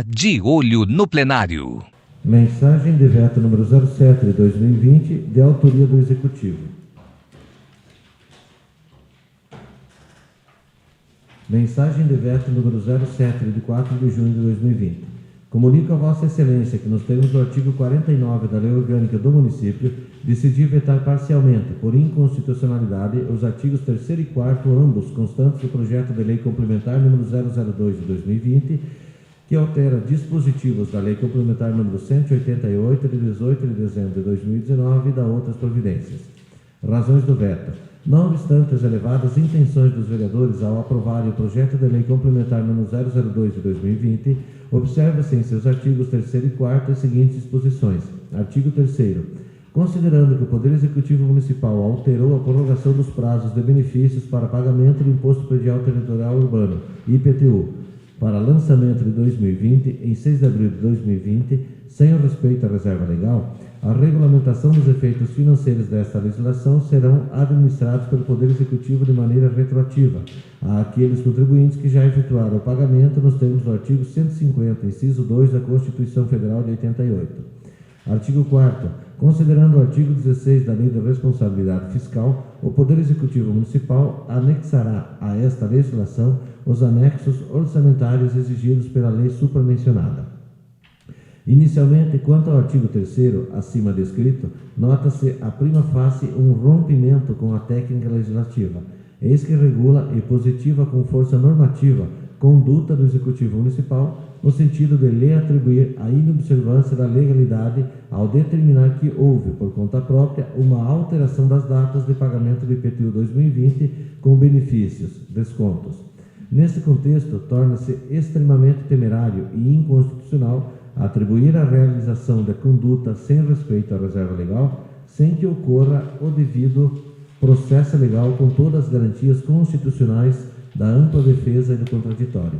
De olho no plenário. Mensagem de veto número 07 de 2020, de autoria do Executivo. Mensagem de veto número 07 de 4 de junho de 2020. Comunico a Vossa Excelência que, nos termos do artigo 49 da Lei Orgânica do Município, decidi vetar parcialmente, por inconstitucionalidade, os artigos 3º e 4º, ambos constantes do projeto de lei complementar número 002 de 2020, que altera dispositivos da Lei Complementar número 188, de 18 de dezembro de 2019 e da outras providências. Razões do veto. Não obstante as elevadas intenções dos vereadores ao aprovarem o projeto de Lei Complementar número 002 de 2020, observa-se em seus artigos 3º e 4º as seguintes disposições. Artigo 3º. Considerando que o Poder Executivo Municipal alterou a prorrogação dos prazos de benefícios para pagamento do Imposto Predial Territorial Urbano, IPTU, para lançamento de 2020, em 6 de abril de 2020, sem o respeito à reserva legal, a regulamentação dos efeitos financeiros desta legislação serão administrados pelo Poder Executivo de maneira retroativa àqueles contribuintes que já efetuaram o pagamento nos termos do artigo 150, inciso 2 da Constituição Federal de 88. Artigo 4º. Considerando o artigo 16 da Lei de Responsabilidade Fiscal, o Poder Executivo Municipal anexará a esta legislação os anexos orçamentários exigidos pela lei supramencionada. Inicialmente, quanto ao artigo 3º, acima descrito, nota-se a prima facie um rompimento com a técnica legislativa, eis que regula e positiva com força normativa conduta do Executivo Municipal, no sentido de lhe atribuir a inobservância da legalidade ao determinar que houve, por conta própria, uma alteração das datas de pagamento do IPTU 2020 com benefícios, descontos. Nesse contexto, torna-se extremamente temerário e inconstitucional atribuir a realização da conduta sem respeito à reserva legal, sem que ocorra o devido processo legal com todas as garantias constitucionais da ampla defesa e do contraditório.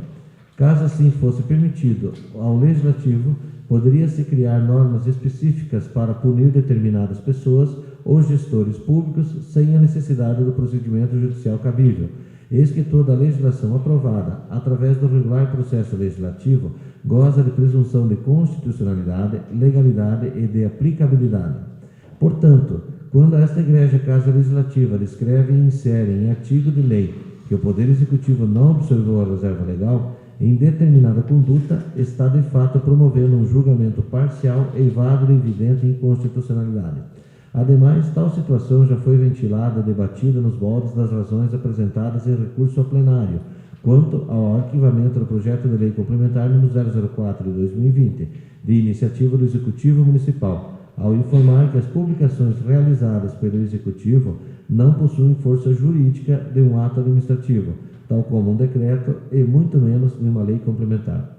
Caso assim fosse permitido ao Legislativo, poderia-se criar normas específicas para punir determinadas pessoas ou gestores públicos sem a necessidade do procedimento judicial cabível. Eis que toda a legislação aprovada, através do regular processo legislativo, goza de presunção de constitucionalidade, legalidade e de aplicabilidade. Portanto, quando esta Igreja Casa Legislativa descreve e insere em artigo de lei que o Poder Executivo não observou a reserva legal, em determinada conduta, está de fato promovendo um julgamento parcial e válido e evidente inconstitucionalidade. Ademais, tal situação já foi ventilada e debatida nos moldes das razões apresentadas em recurso ao plenário, quanto ao arquivamento do projeto de lei complementar número 004 de 2020, de iniciativa do Executivo Municipal, ao informar que as publicações realizadas pelo Executivo não possuem força jurídica de um ato administrativo, tal como um decreto e muito menos de uma lei complementar.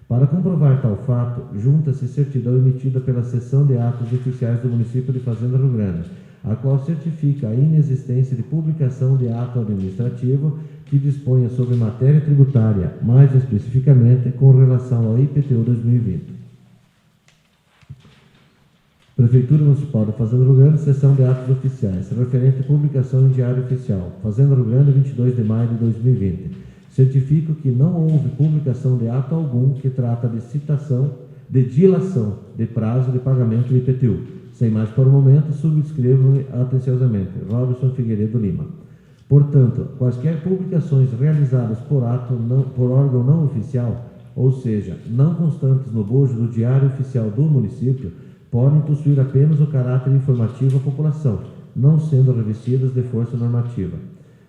Para comprovar tal fato, junta-se certidão emitida pela Seção de Atos Oficiais do Município de Fazenda Rio Grande, a qual certifica a inexistência de publicação de ato administrativo que disponha sobre matéria tributária, mais especificamente com relação ao IPTU 2020. Prefeitura Municipal de Fazenda Rio Grande, Seção de Atos Oficiais, referente à publicação em Diário Oficial, Fazenda Rio Grande, 22 de maio de 2020. Certifico que não houve publicação de ato algum que trata de dilação de prazo de pagamento do IPTU. Sem mais por o momento, subscrevo-me atenciosamente. Robson Figueiredo Lima. Portanto, quaisquer publicações realizadas por órgão não oficial, ou seja, não constantes no bojo do Diário Oficial do município, podem possuir apenas o caráter informativo à população, não sendo revestidas de força normativa.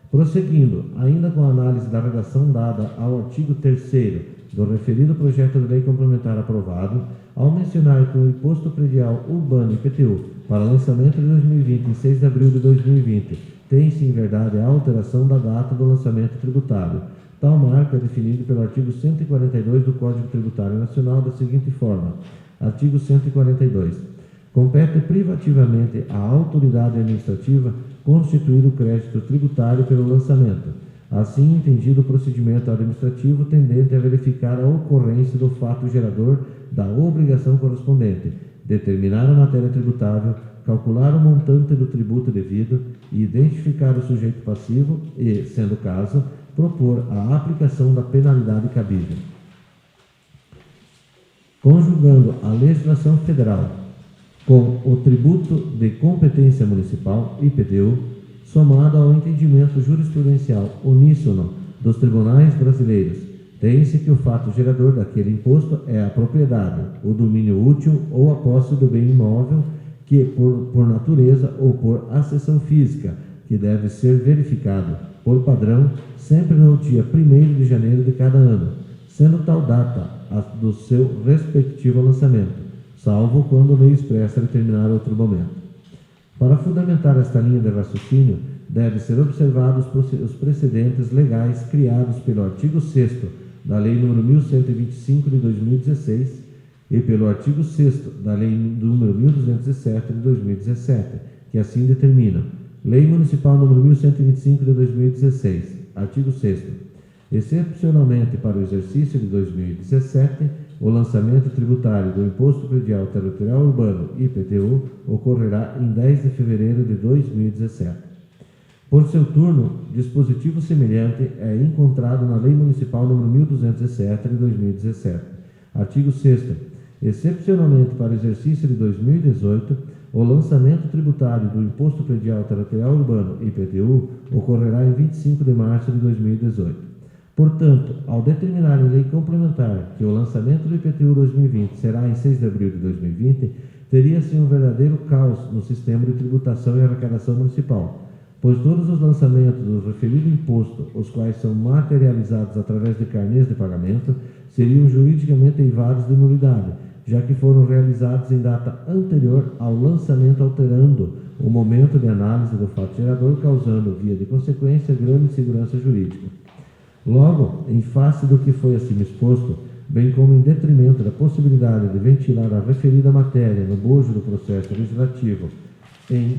Prosseguindo, ainda com a análise da redação dada ao artigo 3º do referido projeto de lei complementar aprovado, ao mencionar que o Imposto Predial Urbano IPTU para lançamento de 2020 em 6 de abril de 2020 tem-se em verdade a alteração da data do lançamento tributário. Tal marco é definido pelo artigo 142 do Código Tributário Nacional da seguinte forma: Artigo 142. Compete privativamente à autoridade administrativa constituir o crédito tributário pelo lançamento, assim entendido o procedimento administrativo tendente a verificar a ocorrência do fato gerador da obrigação correspondente, determinar a matéria tributável, calcular o montante do tributo devido e identificar o sujeito passivo e, sendo o caso, propor a aplicação da penalidade cabível. conjugando a legislação federal com o tributo de competência municipal, IPTU, somado ao entendimento jurisprudencial uníssono dos tribunais brasileiros, tem-se que o fato gerador daquele imposto é a propriedade, o domínio útil ou a posse do bem imóvel que, por natureza ou por acessão física, que deve ser verificado, por padrão, sempre no dia 1º de janeiro de cada ano, sendo tal data a do seu respectivo lançamento, salvo quando lei expressa determinar outro momento. Para fundamentar esta linha de raciocínio, deve ser observados os precedentes legais criados pelo artigo 6º da Lei nº 1125 de 2016 e pelo artigo 6º da Lei nº 1207 de 2017, que assim determinam: Lei Municipal nº 1125 de 2016, artigo 6º. Excepcionalmente para o exercício de 2017, o lançamento tributário do Imposto Predial Territorial Urbano, IPTU, ocorrerá em 10 de fevereiro de 2017. Por seu turno, dispositivo semelhante é encontrado na Lei Municipal nº 1207 de 2017, artigo 6º. Excepcionalmente para o exercício de 2018, o lançamento tributário do Imposto Predial Territorial Urbano, IPTU, ocorrerá em 25 de março de 2018. Portanto, ao determinar em lei complementar que o lançamento do IPTU 2020 será em 6 de abril de 2020, teria-se um verdadeiro caos no sistema de tributação e arrecadação municipal, pois todos os lançamentos do referido imposto, os quais são materializados através de carnês de pagamento, seriam juridicamente eivados de nulidade, já que foram realizados em data anterior ao lançamento, alterando o momento de análise do fato gerador, causando, via de consequência, grande insegurança jurídica. Logo, em face do que foi acima exposto, bem como em detrimento da possibilidade de ventilar a referida matéria no bojo do processo legislativo em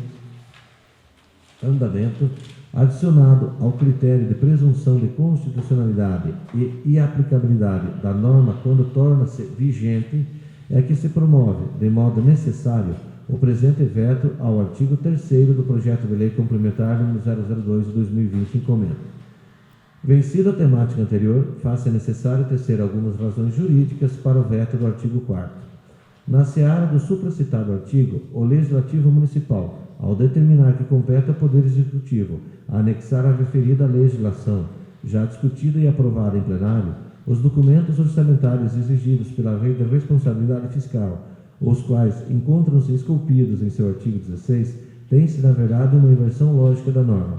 andamento, adicionado ao critério de presunção de constitucionalidade e aplicabilidade da norma quando torna-se vigente, é que se promove, de modo necessário, o presente veto ao artigo 3º do projeto de lei complementar nº 002 de 2020 em comento. Vencida a temática anterior, faz-se necessário tecer algumas razões jurídicas para o veto do artigo 4º. Na seara do supracitado artigo, o Legislativo Municipal, ao determinar que compete ao Poder Executivo anexar a referida legislação, já discutida e aprovada em plenário, os documentos orçamentários exigidos pela Lei de Responsabilidade Fiscal, os quais encontram-se esculpidos em seu artigo 16, tem-se, na verdade, uma inversão lógica da norma.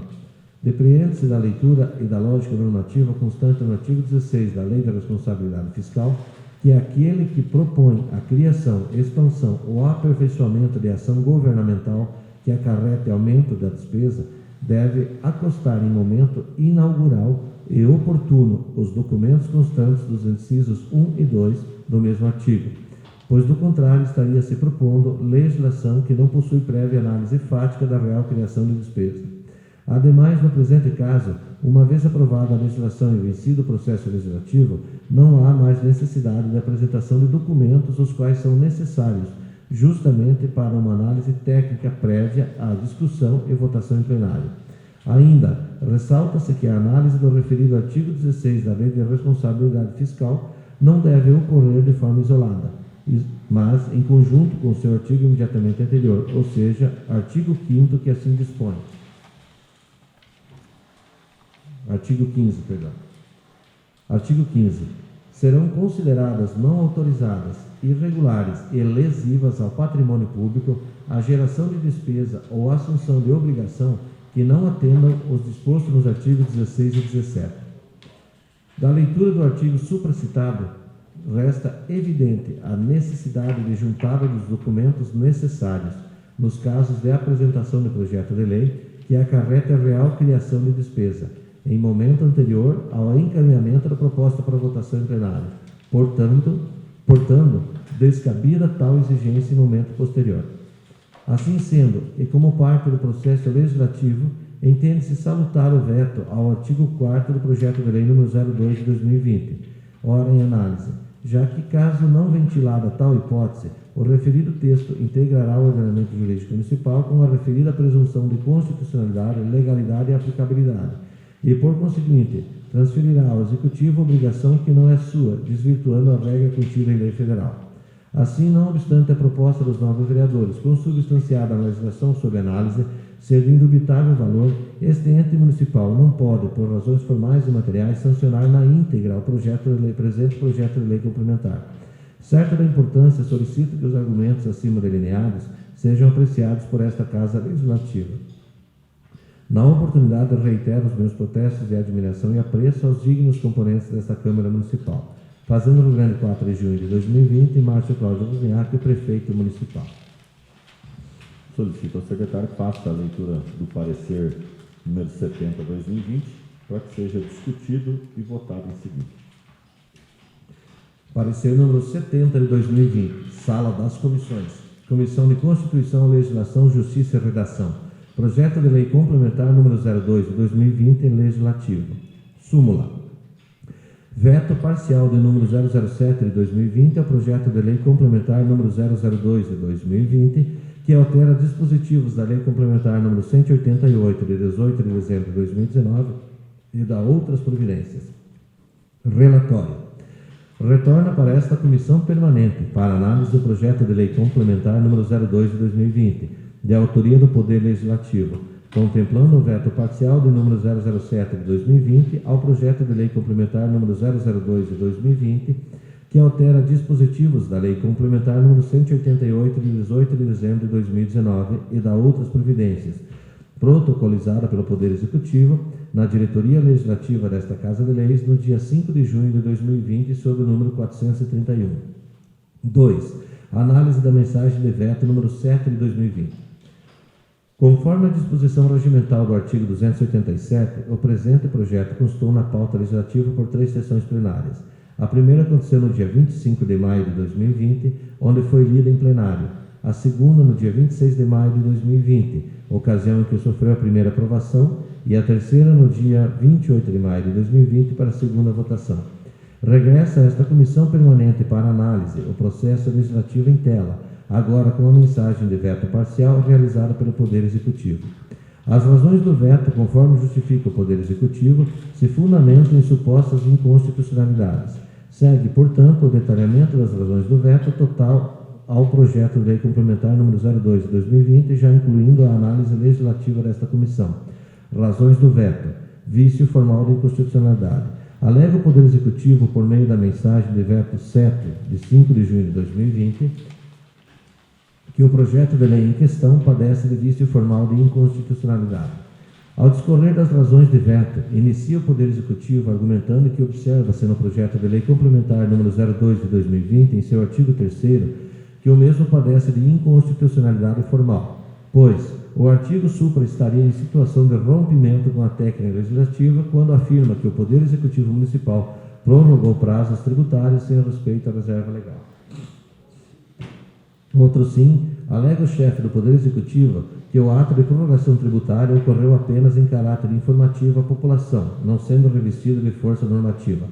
Depreende-se da leitura e da lógica normativa constante no artigo 16 da Lei da Responsabilidade Fiscal que aquele que propõe a criação, expansão ou aperfeiçoamento de ação governamental que acarrete aumento da despesa deve acostar em momento inaugural e oportuno os documentos constantes dos incisos 1 e 2 do mesmo artigo, pois do contrário estaria se propondo legislação que não possui prévia análise fática da real criação de despesa. Ademais, no presente caso, uma vez aprovada a legislação e vencido o processo legislativo, não há mais necessidade de apresentação de documentos os quais são necessários justamente para uma análise técnica prévia à discussão e votação em plenário. Ainda, ressalta-se que a análise do referido artigo 16 da Lei de Responsabilidade Fiscal não deve ocorrer de forma isolada, mas em conjunto com o seu artigo imediatamente anterior, ou seja, artigo 5º que assim dispõe. Artigo 15, perdão. Artigo 15. Serão consideradas não autorizadas, irregulares e lesivas ao patrimônio público a geração de despesa ou assunção de obrigação que não atendam os dispostos nos artigos 16 e 17. Da leitura do artigo supracitado, resta evidente a necessidade de juntada dos documentos necessários, nos casos de apresentação de projeto de lei, que acarrete a real criação de despesa, em momento anterior ao encaminhamento da proposta para votação em plenário, portando descabida tal exigência em momento posterior. Assim sendo, e como parte do processo legislativo, entende-se salutar o veto ao artigo 4º do projeto de lei nº 02 de 2020, ora em análise, já que, caso não ventilada tal hipótese, o referido texto integrará o ordenamento jurídico municipal com a referida presunção de constitucionalidade, legalidade e aplicabilidade, e, por conseguinte, transferirá ao Executivo obrigação que não é sua, desvirtuando a regra contida em lei federal. Assim, não obstante a proposta dos nobres vereadores, consubstanciada na legislação sob análise, ser de indubitável valor, este ente municipal não pode, por razões formais e materiais, sancionar na íntegra o presente projeto de lei complementar. Certo da importância, solicito que os argumentos acima delineados sejam apreciados por esta Casa Legislativa. Na oportunidade, reitero os meus protestos de admiração e apreço aos dignos componentes desta Câmara Municipal. Fazendo Rio Grande, 4 de junho de 2020, Márcio Cláudio Wozniak, prefeito municipal. Solicito ao secretário que faça a leitura do parecer número 70/2020 para que seja discutido e votado em seguida. Parecer número 70 de 2020, Sala das Comissões. Comissão de Constituição, Legislação, Justiça e Redação. Projeto de Lei Complementar número 02 de 2020 em Legislativo. Súmula. Veto parcial de número 007 de 2020 ao projeto de Lei Complementar número 002 de 2020, que altera dispositivos da Lei Complementar número 188 de 18 de dezembro de 2019 e da outras providências. Relatório. Retorna para esta comissão permanente para análise do projeto de Lei Complementar número 02 de 2020, de autoria do Poder Legislativo, contemplando o veto parcial de número 007 de 2020 ao projeto de Lei Complementar número 002 de 2020, que altera dispositivos da Lei Complementar número 188 de 18 de dezembro de 2019 e da outras providências, protocolizada pelo Poder Executivo na Diretoria Legislativa desta Casa de Leis no dia 5 de junho de 2020, sob o número 431. 2. Análise da mensagem de veto número 7 de 2020. Conforme a disposição regimental do artigo 287, o presente projeto constou na pauta legislativa por 3 sessões plenárias. A primeira aconteceu no dia 25 de maio de 2020, onde foi lida em plenário. A segunda no dia 26 de maio de 2020, ocasião em que sofreu a primeira aprovação, e a terceira no dia 28 de maio de 2020 para a segunda votação. Regressa a esta comissão permanente para análise o processo legislativo em tela, agora com a mensagem de veto parcial realizada pelo Poder Executivo. As razões do veto, conforme justifica o Poder Executivo, se fundamentam em supostas inconstitucionalidades. Segue, portanto, o detalhamento das razões do veto total ao projeto de lei complementar número 02 de 2020, já incluindo a análise legislativa desta comissão. Razões do veto. Vício formal de inconstitucionalidade. Alega o Poder Executivo, por meio da mensagem de veto 7, de 5 de junho de 2020, que o projeto de lei em questão padece de vício formal de inconstitucionalidade. Ao discorrer das razões de veto, inicia o Poder Executivo argumentando que observa-se no projeto de lei complementar número 02 de 2020, em seu artigo 3º, que o mesmo padece de inconstitucionalidade formal, pois o artigo supra estaria em situação de rompimento com a técnica legislativa quando afirma que o Poder Executivo Municipal prorrogou prazos tributários sem respeito à reserva legal. Outro sim, alega o chefe do Poder Executivo que o ato de prorrogação tributária ocorreu apenas em caráter informativo à população, não sendo revestido de força normativa.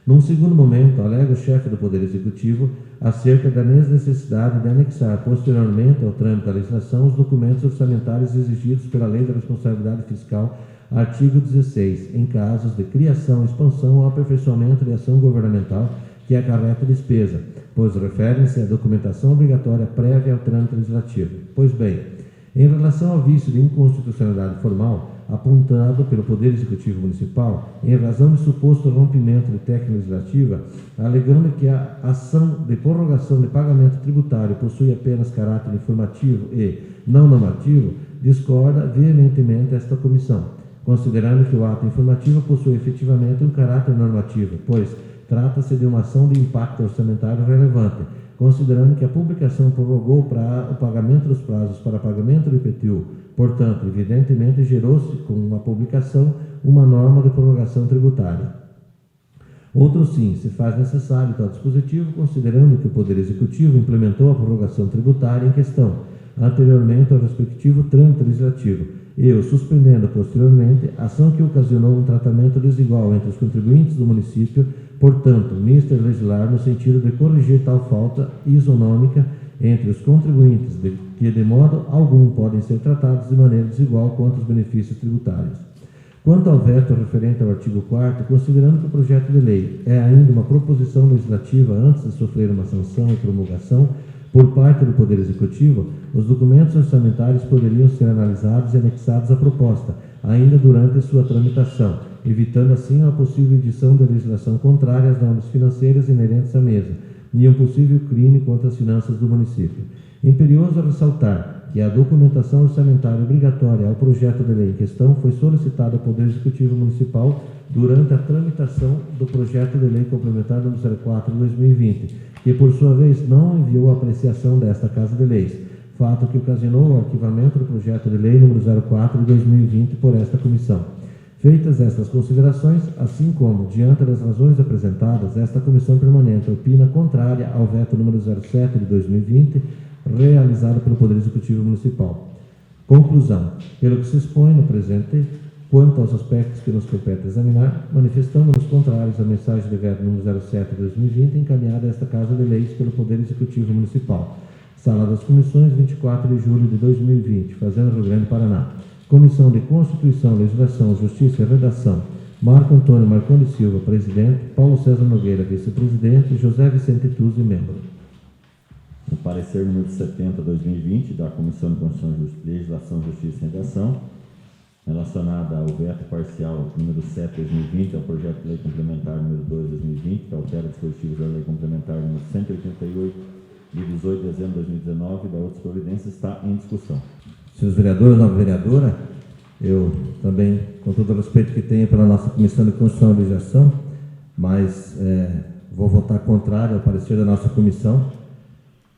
Num segundo momento, alega o chefe do Poder Executivo acerca da necessidade de anexar posteriormente ao trâmite da legislação os documentos orçamentários exigidos pela Lei da Responsabilidade Fiscal, artigo 16, em casos de criação, expansão ou aperfeiçoamento de ação governamental que acarreta despesa, pois referem-se à documentação obrigatória prévia ao trâmite legislativo. Pois bem, em relação ao vício de inconstitucionalidade formal, apontado pelo Poder Executivo Municipal, em razão de suposto rompimento de técnica legislativa, alegando que a ação de prorrogação de pagamento tributário possui apenas caráter informativo e não normativo, discorda veementemente esta comissão, considerando que o ato informativo possui efetivamente um caráter normativo, pois trata-se de uma ação de impacto orçamentário relevante, considerando que a publicação prorrogou o pagamento dos prazos para pagamento do IPTU. Portanto, evidentemente, gerou-se com a publicação uma norma de prorrogação tributária. Outro sim, se faz necessário tal dispositivo, considerando que o Poder Executivo implementou a prorrogação tributária em questão, anteriormente ao respectivo trâmite legislativo, e o suspendendo posteriormente, ação que ocasionou um tratamento desigual entre os contribuintes do município. Portanto, mister legislar no sentido de corrigir tal falta isonômica entre os contribuintes, que de modo algum podem ser tratados de maneira desigual quanto aos benefícios tributários. Quanto ao veto referente ao artigo 4º, considerando que o projeto de lei é ainda uma proposição legislativa antes de sofrer uma sanção e promulgação por parte do Poder Executivo, os documentos orçamentários poderiam ser analisados e anexados à proposta, ainda durante sua tramitação, evitando assim a possível edição de legislação contrária às normas financeiras inerentes à mesa, e um possível crime contra as finanças do município. Imperioso ressaltar que a documentação orçamentária obrigatória ao projeto de lei em questão foi solicitada ao Poder Executivo Municipal durante a tramitação do projeto de lei complementar número 04 de 2020, que por sua vez não enviou a apreciação desta Casa de Leis, fato que ocasionou o arquivamento do projeto de lei número 04 de 2020 por esta comissão. Feitas estas considerações, assim como, diante das razões apresentadas, esta comissão permanente opina contrária ao veto número 07 de 2020, realizado pelo Poder Executivo Municipal. Conclusão. Pelo que se expõe no presente, quanto aos aspectos que nos compete examinar, manifestamos-nos contrários à mensagem de veto número 07 de 2020, encaminhada a esta Casa de Leis pelo Poder Executivo Municipal. Sala das Comissões, 24 de julho de 2020, Fazenda Rio Grande, Paraná. Comissão de Constituição, Legislação, Justiça e Redação, Marco Antônio Marcondes Silva, presidente, Paulo César Nogueira, vice-presidente, José Vicente Tuzzi, membro. O parecer número 70/2020 da Comissão de Constituição, Legislação, Justiça e Redação, relacionada ao veto parcial número 7/2020 ao projeto de lei complementar número 2/2020, que altera dispositivos da lei complementar número 188, de 18 de dezembro de 2019 e da outras providências, está em discussão. Senhores vereadores, nova vereadora, eu também, com todo o respeito que tenho pela nossa Comissão de Constituição e Legislação, mas vou votar contrário ao parecer da nossa comissão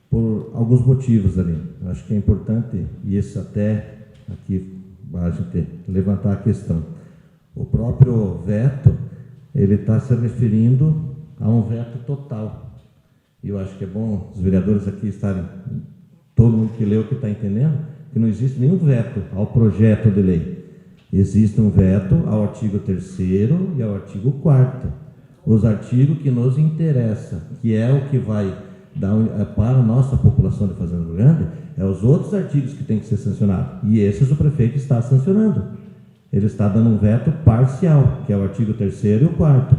por alguns motivos ali. Eu acho que é importante, e isso até aqui a gente levantar a questão. O próprio veto, ele está se referindo a um veto total. E eu acho que é bom os vereadores aqui estarem, todo mundo que leu que está entendendo, que não existe nenhum veto ao projeto de lei. Existe um veto ao artigo 3º e ao artigo 4º. Os artigos que nos interessam, que é o que vai dar para a nossa população de Fazenda Rio Grande, é os outros artigos que tem que ser sancionados. E esses o prefeito está sancionando. Ele está dando um veto parcial, que é o artigo 3º e o 4º.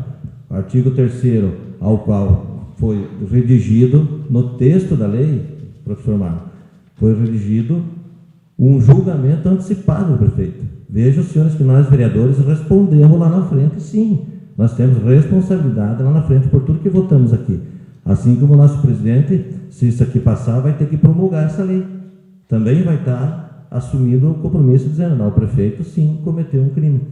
O artigo 3º, ao qual foi redigido no texto da lei, professor Marco, foi redigido um julgamento antecipado do prefeito. Vejam, senhores, que nós, vereadores, respondemos lá na frente, sim. Nós temos responsabilidade lá na frente por tudo que votamos aqui. Assim como o nosso presidente, se isso aqui passar, vai ter que promulgar essa lei. Também vai estar assumindo o compromisso, dizendo, não, o prefeito, sim, cometeu um crime.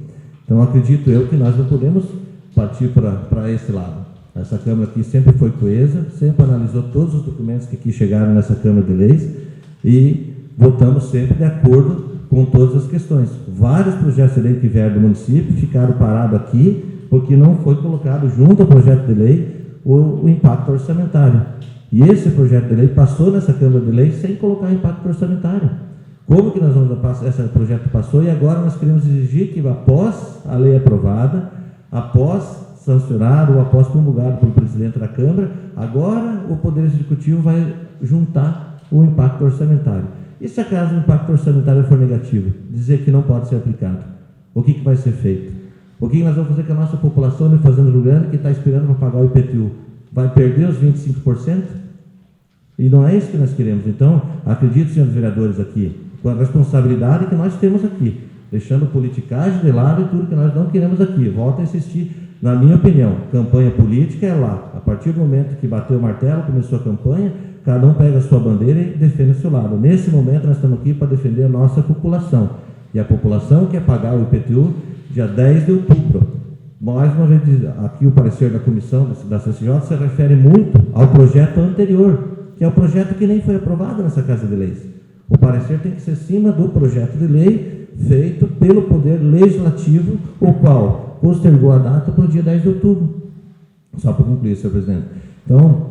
Então, acredito eu que nós não podemos partir para esse lado. Essa Câmara aqui sempre foi coesa, sempre analisou todos os documentos que aqui chegaram nessa Câmara de Leis e votamos sempre de acordo com todas as questões. Vários projetos de lei que vieram do município ficaram parados aqui porque não foi colocado junto ao projeto de lei o impacto orçamentário. E esse projeto de lei passou nessa Câmara de Lei sem colocar impacto orçamentário. Como que nós vamos passar? Esse projeto passou e agora nós queremos exigir que após a lei aprovada, após sancionado ou após promulgado pelo presidente da Câmara, agora o Poder Executivo vai juntar o impacto orçamentário. E se acaso o impacto orçamentário for negativo, dizer que não pode ser aplicado, o que vai ser feito? O que nós vamos fazer com a nossa população de Fazenda Rio Grande que está esperando para pagar o IPTU? Vai perder os 25%? E não é isso que nós queremos. Então, acredito, senhores vereadores, aqui, com a responsabilidade que nós temos aqui, deixando politicagem de lado e tudo que nós não queremos aqui. Volto a insistir, na minha opinião, campanha política é lá. A partir do momento que bateu o martelo, começou a campanha, cada um pega a sua bandeira e defende o seu lado. Nesse momento, nós estamos aqui para defender a nossa população. E a população quer pagar o IPTU dia 10 de outubro. Mais uma vez, aqui o parecer da comissão da CCJ se refere muito ao projeto anterior, que é o projeto que nem foi aprovado nessa Casa de Leis. O parecer tem que ser acima do projeto de lei feito pelo Poder Legislativo, o qual postergou a data para o dia 10 de outubro. Só para concluir, senhor presidente. Então,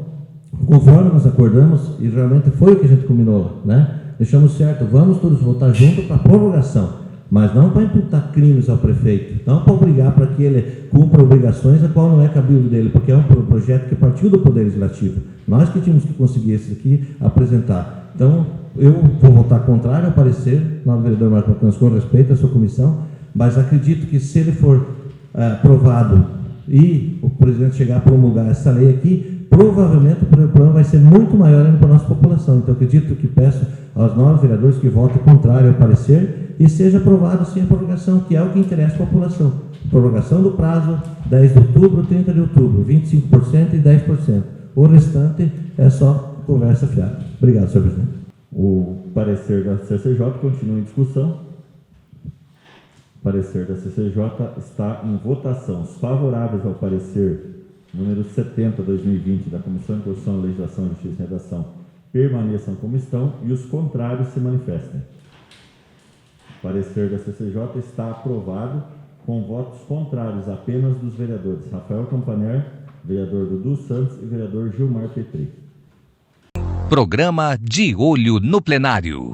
conforme nós acordamos, e realmente foi o que a gente combinou, né? Deixamos certo, vamos todos votar junto para a prorrogação, mas não para imputar crimes ao prefeito, não para obrigar para que ele cumpra obrigações a qual não é cabível dele, porque é um projeto que partiu do Poder Legislativo. Nós que tínhamos que conseguir esse aqui apresentar. Então, eu vou votar contrário ao parecer, novo vereador Marco Antônio, com respeito à sua comissão, mas acredito que se ele for aprovado e o presidente chegar a promulgar essa lei aqui, provavelmente o problema vai ser muito maior ainda para a nossa população. Então, acredito que peço aos novos vereadores que votem contrário ao parecer e seja aprovado sim a prorrogação, que é o que interessa a população. Prorrogação do prazo, 10 de outubro, 30 de outubro, 25% e 10%. O restante é só conversa fiada. Obrigado, senhor presidente. O parecer da CCJ continua em discussão. O parecer da CCJ está em votação. Os favoráveis ao parecer número 70/2020 da Comissão de Constituição, Legislação, Justiça e Redação permaneçam como estão e os contrários se manifestem. O parecer da CCJ está aprovado com votos contrários apenas dos vereadores Rafael Campaner, vereador Dudu Santos e vereador Gilmar Petri. Programa De Olho no Plenário.